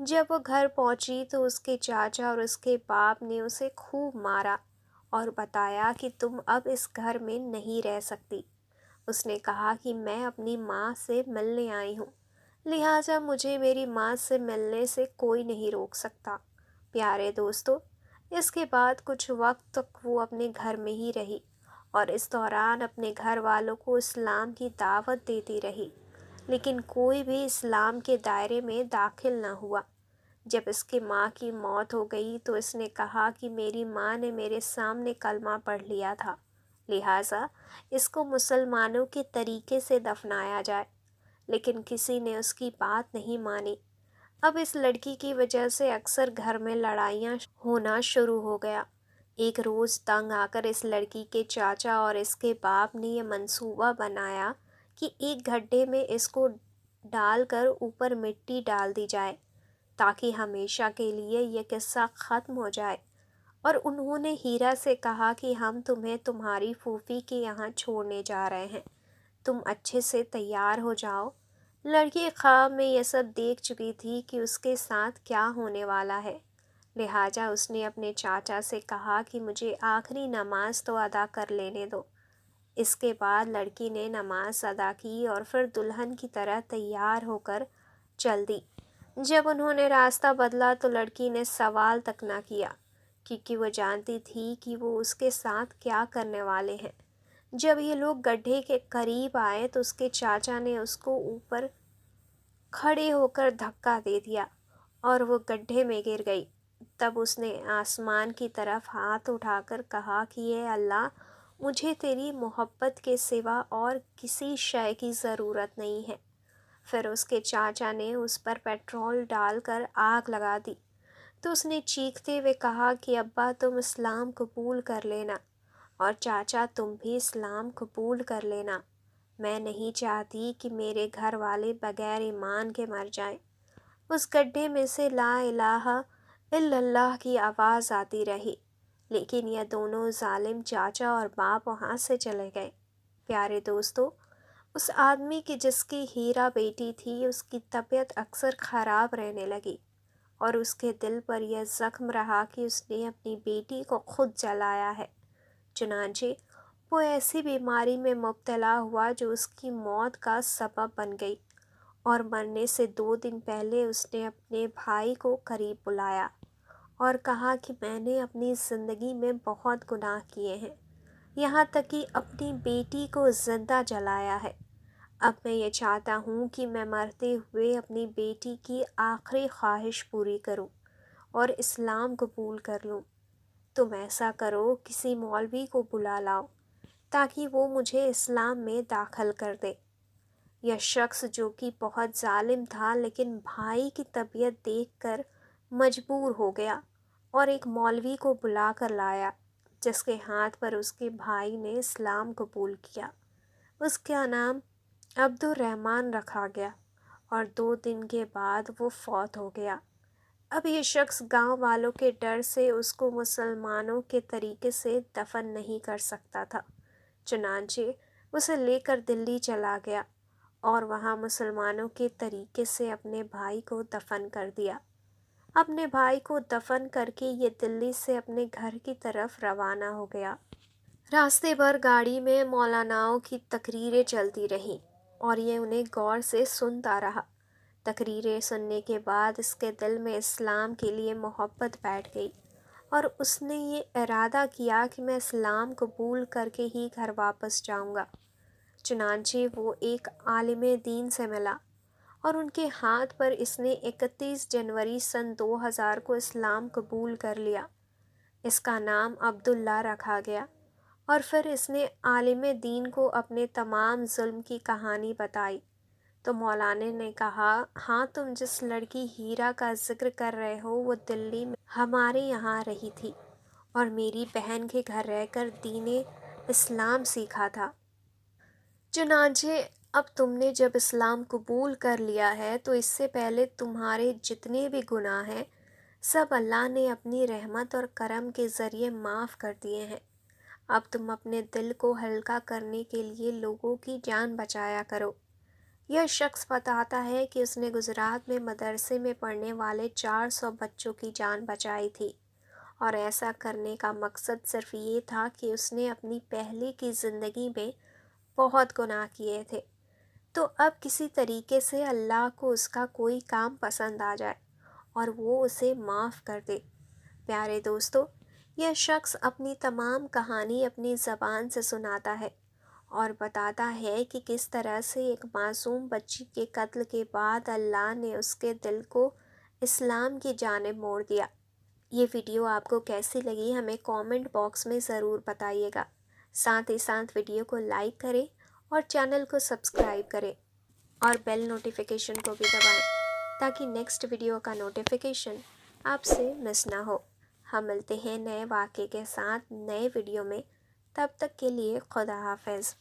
جب وہ گھر پہنچی تو اس کے چاچا اور اس کے باپ نے اسے خوب مارا اور بتایا کہ تم اب اس گھر میں نہیں رہ سکتی۔ اس نے کہا کہ میں اپنی ماں سے ملنے آئی ہوں، لہٰذا مجھے میری ماں سے ملنے سے کوئی نہیں روک سکتا۔ پیارے دوستو، اس کے بعد کچھ وقت تک وہ اپنے گھر میں ہی رہی اور اس دوران اپنے گھر والوں کو اسلام کی دعوت دیتی رہی، لیکن کوئی بھی اسلام کے دائرے میں داخل نہ ہوا۔ جب اس کی ماں کی موت ہو گئی تو اس نے کہا کہ میری ماں نے میرے سامنے کلمہ پڑھ لیا تھا، لہٰذا اس کو مسلمانوں کے طریقے سے دفنایا جائے، لیکن کسی نے اس کی بات نہیں مانی۔ اب اس لڑکی کی وجہ سے اکثر گھر میں لڑائیاں ہونا شروع ہو گیا۔ ایک روز تنگ آ کر اس لڑکی کے چاچا اور اس کے باپ نے یہ منصوبہ بنایا کہ ایک گڈھے میں اس کو ڈال کر اوپر مٹی ڈال دی جائے تاکہ ہمیشہ کے لیے یہ قصہ ختم ہو جائے، اور انہوں نے ہیرا سے کہا کہ ہم تمہیں تمہاری پھوپھی کے یہاں چھوڑنے جا رہے ہیں، تم اچھے سے تیار ہو جاؤ۔ لڑکی خواب میں یہ سب دیکھ چکی تھی کہ اس کے ساتھ کیا ہونے والا ہے، لہٰذا اس نے اپنے چاچا سے کہا کہ مجھے آخری نماز تو ادا کر لینے دو۔ اس کے بعد لڑکی نے نماز ادا کی اور پھر دلہن کی طرح تیار ہو کر چل دی۔ جب انہوں نے راستہ بدلا تو لڑکی نے سوال تک نہ کیا، کیونکہ وہ جانتی تھی کہ وہ اس کے ساتھ کیا کرنے والے ہیں۔ جب یہ لوگ گڈھے کے قریب آئے تو اس کے چاچا نے اس کو اوپر کھڑے ہو کر دھکا دے دیا اور وہ گڈھے میں گر گئی۔ تب اس نے آسمان کی طرف ہاتھ اٹھا کر کہا کہ اے اللہ، مجھے تیری محبت کے سوا اور کسی شے کی ضرورت نہیں ہے۔ پھر اس کے چاچا نے اس پر پیٹرول ڈال کر آگ لگا دی تو اس نے چیختے ہوئے کہا کہ ابا تم اسلام قبول کر لینا، اور چاچا تم بھی اسلام قبول کر لینا۔ میں نہیں چاہتی کہ میرے گھر والے بغیر ایمان کے مر جائیں۔ اس گڈھے میں سے لا الہ الا اللہ کی آواز آتی رہی، لیکن یہ دونوں ظالم چاچا اور باپ وہاں سے چلے گئے۔ پیارے دوستو، اس آدمی کی جس کی ہیرا بیٹی تھی، اس کی طبیعت اکثر خراب رہنے لگی اور اس کے دل پر یہ زخم رہا کہ اس نے اپنی بیٹی کو خود جلایا ہے۔ چنانچہ وہ ایسی بیماری میں مبتلا ہوا جو اس کی موت کا سبب بن گئی، اور مرنے سے 2 دن پہلے اس نے اپنے بھائی کو قریب بلایا اور کہا کہ میں نے اپنی زندگی میں بہت گناہ کیے ہیں، یہاں تک کہ اپنی بیٹی کو زندہ جلایا ہے۔ اب میں یہ چاہتا ہوں کہ میں مرتے ہوئے اپنی بیٹی کی آخری خواہش پوری کروں اور اسلام قبول کر لوں۔ تم ایسا کرو، کسی مولوی کو بلا لاؤ تاکہ وہ مجھے اسلام میں داخل کر دے۔ یہ شخص جو کہ بہت ظالم تھا لیکن بھائی کی طبیعت دیکھ کر مجبور ہو گیا اور ایک مولوی کو بلا کر لایا، جس کے ہاتھ پر اس کے بھائی نے اسلام قبول کیا۔ اس کا نام عبد الرحمن رکھا گیا اور 2 دن کے بعد وہ فوت ہو گیا۔ اب یہ شخص گاؤں والوں کے ڈر سے اس کو مسلمانوں کے طریقے سے دفن نہیں کر سکتا تھا، چنانچہ اسے لے کر دلی چلا گیا اور وہاں مسلمانوں کے طریقے سے اپنے بھائی کو دفن کر دیا۔ اپنے بھائی کو دفن کر کے یہ دلی سے اپنے گھر کی طرف روانہ ہو گیا۔ راستے بھر گاڑی میں مولاناؤں کی تقریریں چلتی رہیں اور یہ انہیں غور سے سنتا رہا۔ تقریریں سننے کے بعد اس کے دل میں اسلام کے لیے محبت بیٹھ گئی اور اس نے یہ ارادہ کیا کہ میں اسلام قبول کر کے ہی گھر واپس جاؤں گا۔ چنانچہ وہ ایک عالم دین سے ملا اور ان کے ہاتھ پر اس نے 31 جنوری سن 2000 کو اسلام قبول کر لیا۔ اس کا نام عبداللہ رکھا گیا اور پھر اس نے عالم دین کو اپنے تمام ظلم کی کہانی بتائی تو مولانا نے کہا، ہاں تم جس لڑکی ہیرا کا ذکر کر رہے ہو وہ دلی میں ہمارے یہاں رہی تھی اور میری بہن کے گھر رہ کر دین اسلام سیکھا تھا۔ چنانچہ اب تم نے جب اسلام قبول کر لیا ہے تو اس سے پہلے تمہارے جتنے بھی گناہ ہیں سب اللہ نے اپنی رحمت اور کرم کے ذریعے معاف کر دیے ہیں۔ اب تم اپنے دل کو ہلکا کرنے کے لیے لوگوں کی جان بچایا کرو۔ یہ شخص بتاتا ہے کہ اس نے گجرات میں مدرسے میں پڑھنے والے 400 بچوں کی جان بچائی تھی، اور ایسا کرنے کا مقصد صرف یہ تھا کہ اس نے اپنی پہلے کی زندگی میں بہت گناہ کیے تھے، تو اب کسی طریقے سے اللہ کو اس کا کوئی کام پسند آ جائے اور وہ اسے معاف کر دے۔ پیارے دوستو، یہ شخص اپنی تمام کہانی اپنی زبان سے سناتا ہے اور بتاتا ہے کہ کس طرح سے ایک معصوم بچی کے قتل کے بعد اللہ نے اس کے دل کو اسلام کی جانب موڑ دیا۔ یہ ویڈیو آپ کو کیسی لگی ہمیں کامنٹ باکس میں ضرور بتائیے گا۔ ساتھ ہی ساتھ ویڈیو کو لائک کریں اور چینل کو سبسکرائب کریں اور بیل نوٹیفیکیشن کو بھی دبائیں تاکہ نیکسٹ ویڈیو کا نوٹیفیکیشن آپ سے مس نہ ہو۔ ہم ملتے ہیں نئے واقعے کے ساتھ نئے ویڈیو میں، تب تک کے لیے خدا حافظ۔